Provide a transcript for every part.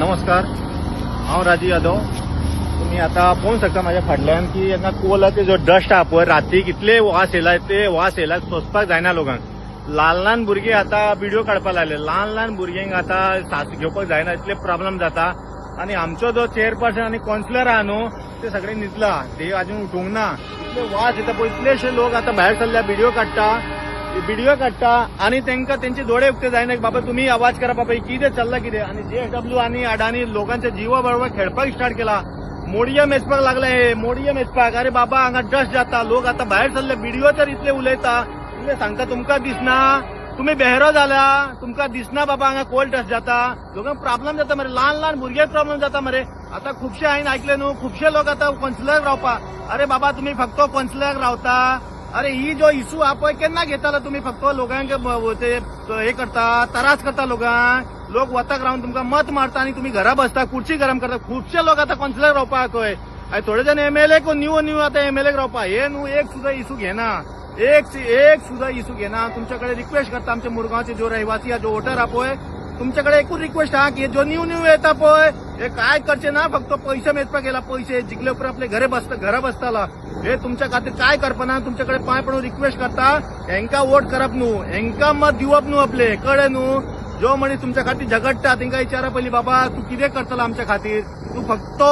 नमस्कार, हांव राजू यादव. तुम्ही आता पळोवंक शकता माझ्या फाटल्यान की हांगा कोलाचे जो डस्ट आहा पळय, राती कितले वास येयला, ते वास येयला सोंसपाक जायना लोकांक. ल्हान ल्हान भुरगे आता व्हिडिओ काडपाक लागले. ल्हान ल्हान भुरग्यांक आता सास घेवपाक जायना, इतले प्रॉब्लेम जाता. आणि आमचो जो चेअरपर्सन आणि काउन्सिलर आहा न्हू, ते सगळे न्हिदला, ते अजून उठोंक ना. इतले वास येता पळय, इतलेशे लोक आता भायर सरल्या व्हिडिओ काडटा आणि तांकां तेंचे दोळे उक्ते जायना की बाबा तुम्ही आवाज करा, बाबा कितें चल्लां कितें. आणि JSW आणि अडानी लोकांच्या जिवा बरोबर खेळपाक स्टार्ट केला. मोडीएम वेचपाक लागले, मोडीएम वेचपाक. अरे बाबा हांगा डस्ट जाता, लोक आता भायर सरले व्हिडिओ तर इतले उलयता, इतले सांगता तुमकां दिसना, तुम्ही बेहरो जाला, तुमकां दिसना बाबा हांगा कोल्ड डस्ट जाता. लोकांक प्रॉब्लेम जाता मरे, ल्हान ल्हान भुरग्यांक प्रॉब्लेम जाता मरे. आता खुबशे हांवें आयकले न्हू, खुबशे लोक आता काउन्सिलर रावपा. अरे बाबा तुम्ही फक्त काउन्सिलर रावता, अरे ही जो इशू हा पळय केन्ना घेताला तुम्ही? फक्त लोकांक ते हे करता, त्रास करता लोकांक. लोक वताक रावन तुमकां मत मारता आणि तुम्ही घरा बसता, खुर्ची गरम करता. खुबशे लोक आता काउन्सिलर रावपा खंय. थोडे जण MLA न्यू आता MLA रावपा. हे न्हू एक सुद्धा इशू घेना, एक सुद्धा इशू घेना. तुमच्याकडे रिक्वेस्ट करता, आमच्या मुरगांवचे जो रहिवासी जो वोटर हा पळय, तुमच्याकडे एकूच रिक्वेस्ट हा की जो न्यू येता पळय, हे काय करचे ना, फक्त पैसे मेजपाक गेला. पैसे जिंकले उपरांत आपले घरा बसताला. हे तुमच्या खातीर काय करपना. तुमच्याकडे पांय पडून रिक्वेस्ट करता, हेंका वोट करप न्हू, हेंका मत दिवप न्हू. आपले कळ्ळे न्हू. जो मनीस तुमच्या खातीर झगडटा तांकां विचारा पयली, बाबा तू कितें करतला आमच्या खातीर? तू फक्त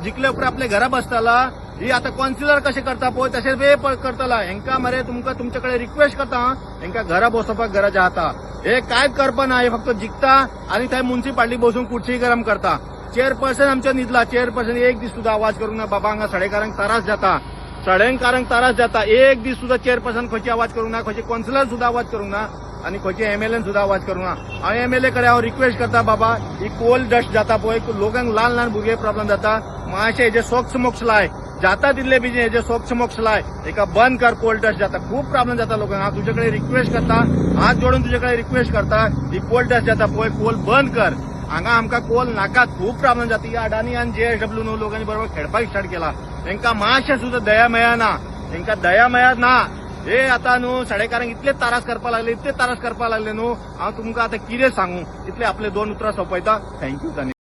जिंकले उपरांत आपले घरा बसताला. ही आता काउन्सिलर कशे करता पळय तशें वे करतला. हेंका मरे तुमच्याकडे रिक्वेस्ट करता, हेंका घरा बसोवपाक गरज आहा. हे कांयच करपना, हे फक्त जिंकता आणि थंय म्युनिसिपालिटी बसून खुर्ची गरम करता. चेअरपर्सन आमच्या न्हिदला. चेअरपर्सन एक दीस सुद्धा आवाज करूंक ना, बाबा हांगा सडेकारांक त्रास जाता. एक दीस सुद्धा चेअरपर्सन खंयची आवाज करूंक ना, खंयचे काउन्सिलर सुद्धा आवाज करूंक ना आणि खंयचे MLA सुद्धा आवाज करूंक ना. हांव MLA कडे हांव रिक्वेस्ट करता, बाबा ही कोल्ड डस्ट जाता पळय, लोकांक ल्हान ल्हान भुरगे प्रॉब्लेम जाता. मातशे हेजे सोक्ष मोक्ष लाय, जाता तितले बेगीन हेजे सोक्ष मोक्ष लाय, एका बंद कर. कोल्ड डस्ट जाता, खूप प्रॉब्लेम जाता लोकांक. हांव तुझ्याकडे रिक्वेस्ट करता, हात जोडून तुझ्याकडे रिक्वेस्ट करता, ही कोल्ड डस्ट जाता पळय, कोल बंद कर. हांगा आमकां कोल नाका, खूप प्रॉब्लेम जाता. ही अडानी आणि JSW न्हू लोकांनी बरोबर खेळपाक स्टार्ट केला. तांकां मातशें सुद्धा दया मेळना, हे आता न्हू सडेकारांक इतले त्रास करपाक लागले न्हू. हांव तुमकां आतां कितें सांगू. इतले आपले 2 उतरां सोंपयता. थँक्यू.